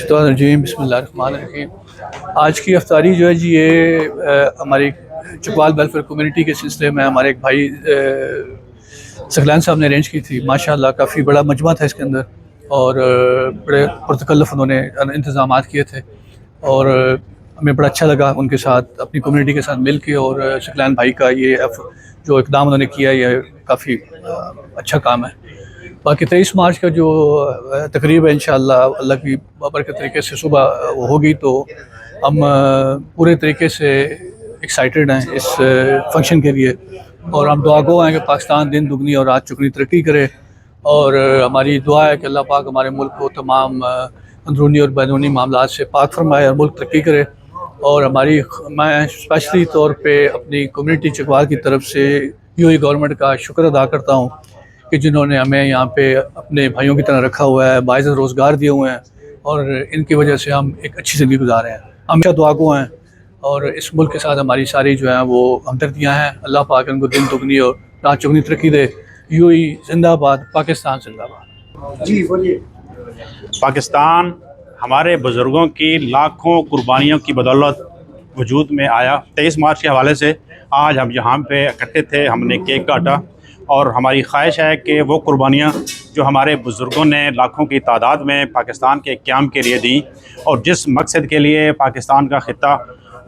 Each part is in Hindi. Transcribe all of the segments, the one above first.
मिनशैतानिर्रजीम बिस्मिल्लाहिर्रहमानिर्रहीम। आज की अफ्तारी जो है जी ये हमारी चकवाल वेलफेयर कम्युनिटी के सिलसिले में हमारे एक भाई सकलान साहब ने अरेंज की थी। माशाल्लाह काफ़ी बड़ा मजमा था इसके अंदर और बड़े पुरतकल्लुफ़ उन्होंने इंतज़ाम किए थे और हमें बड़ा अच्छा लगा उनके साथ अपनी कम्युनिटी के साथ मिल के। और सकलान भाई का ये जो इक़दाम उन्होंने किया ये काफ़ी अच्छा काम है। बाकी 23 मार्च का जो तकरीब है इंशाअल्लाह अल्लाह की बाबरकत तरीके से सुबह वो होगी, तो हम पूरे तरीके से एक्साइटेड हैं इस फंक्शन के लिए और हम दुआ गो हैं कि पाकिस्तान दिन दुगनी और रात चुगनी तरक्की करे। और हमारी दुआ है कि अल्लाह पाक हमारे मुल्क को तमाम अंदरूनी और बैरूनी मामलात से पाक फरमाए और मुल्क तरक्की करे। और मैं स्पेशली तौर पे अपनी कम्युनिटी चकवाल की तरफ से यूएई गवर्नमेंट का शुक्र अदा करता हूँ कि जिन्होंने हमें यहाँ पे अपने भाइयों की तरह रखा हुआ है, बाइज़्ज़त रोज़गार दिए हुए हैं और इनकी वजह से हम एक अच्छी ज़िंदगी गुजार रहे हैं। हमेशा दुआगो हैं और इस मुल्क के साथ हमारी सारी जो है वो हमदर्दियाँ हैं। अल्लाह पाक इनको दिन दुगनी और रात चुगनी तरक्की दे। यूएई जिंदाबाद, पाकिस्तान जिंदाबाद। जी बोलिए। पाकिस्तान हमारे बुज़ुर्गों की लाखों कुर्बानियों की बदौलत वजूद में आया। 23 मार्च के हवाले से आज हम यहाँ पे इकट्ठे थे, हमने केक काटा और हमारी ख्वाहिश है कि वो कुर्बानियाँ जो हमारे बुज़ुर्गों ने लाखों की तादाद में पाकिस्तान के क़याम के लिए दी और जिस मकसद के लिए पाकिस्तान का ख़ित्ता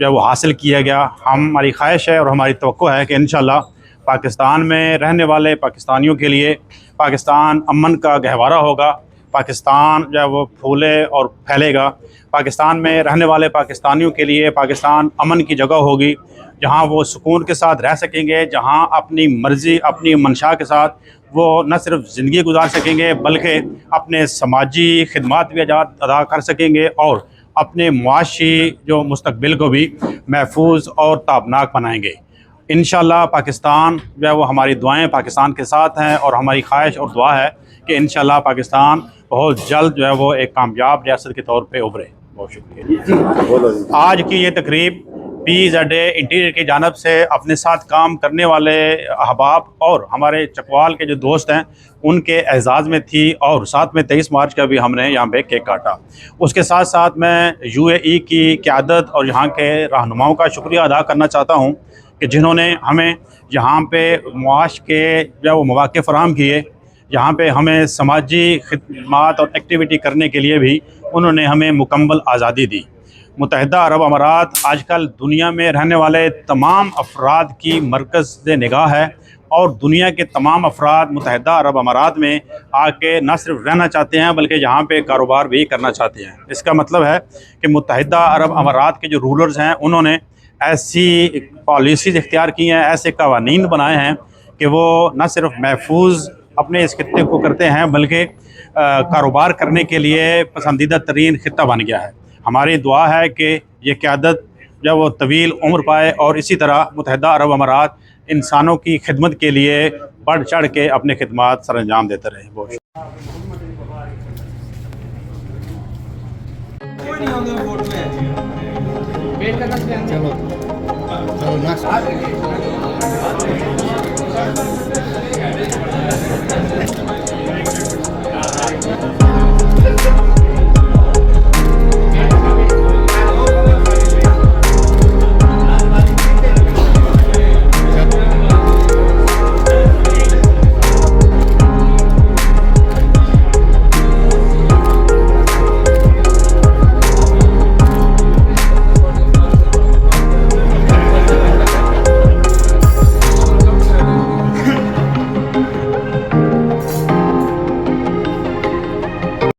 जो है वो हासिल किया गया, हमारी ख्वाहिश है और हमारी तवक्को है कि इंशाअल्लाह पाकिस्तान में रहने वाले पाकिस्तानियों के लिए पाकिस्तान अमन का गहवारा होगा। पाकिस्तान जो है वो फूले और फैलेगा। पाकिस्तान में रहने वाले पाकिस्तानियों के लिए पाकिस्तान अमन की जगह होगी, जहाँ वो सुकून के साथ रह सकेंगे, जहाँ अपनी मर्ज़ी अपनी मंशा के साथ वो न सिर्फ ज़िंदगी गुजार सकेंगे बल्कि अपने समाजी खिदमात भी अदा कर सकेंगे और अपने मुआशी जो मुस्तकबिल को भी महफूज और ताबनाक बनाएंगे। इंशाअल्लाह पाकिस्तान जो है वो हमारी दुआएं पाकिस्तान के साथ हैं और हमारी ख्वाहिश और दुआ है कि इंशाअल्लाह पाकिस्तान बहुत जल्द जो है वो एक कामयाब रियासत के तौर पे उभरे। बहुत शुक्रिया। आज की ये तकरीब PZA इंटीरियर की जानब से अपने साथ काम करने वाले अहबाब और हमारे चकवाल के जो दोस्त हैं उनके एजाज़ में थी और साथ में 23 मार्च का भी हमने यहाँ पे केक काटा। उसके साथ साथ मैं UAE की क़यादत और यहाँ के रहनुमाओं का शुक्रिया अदा करना चाहता हूँ कि जिन्होंने हमें यहाँ पे मुआश के जो वो मौक़े फ़राहम किए, यहाँ पे हमें समाजी खिदमात और एक्टिविटी करने के लिए भी उन्होंने हमें मुकम्मल आज़ादी दी। मुत्तहिदा अरब अमारात आजकल दुनिया में रहने वाले तमाम अफराद की मरकज़ निगाह है और दुनिया के तमाम अफराद मुत्तहिदा अरब अमारात में आके न सिर्फ रहना चाहते हैं बल्कि यहाँ पे कारोबार भी करना चाहते हैं। इसका मतलब है कि मुत्तहिदा अरब अमारात के जो रूलर्स हैं उन्होंने ऐसी पॉलिसीज़ इख्तियार की हैं, ऐसे कवानीन बनाए हैं कि वो न सिर्फ महफूज अपने इस खित्ते को करते हैं बल्कि कारोबार करने के लिए पसंदीदा तरीन खित्ता बन गया है। हमारी दुआ है कि ये क़यादत जब वो तवील उम्र पाए और इसी तरह मुत्तहिदा अरब अमारात इंसानों की खिदमत के लिए बढ़ चढ़ के अपने खिदमात सर अंजाम देते रहे। बहुत चलो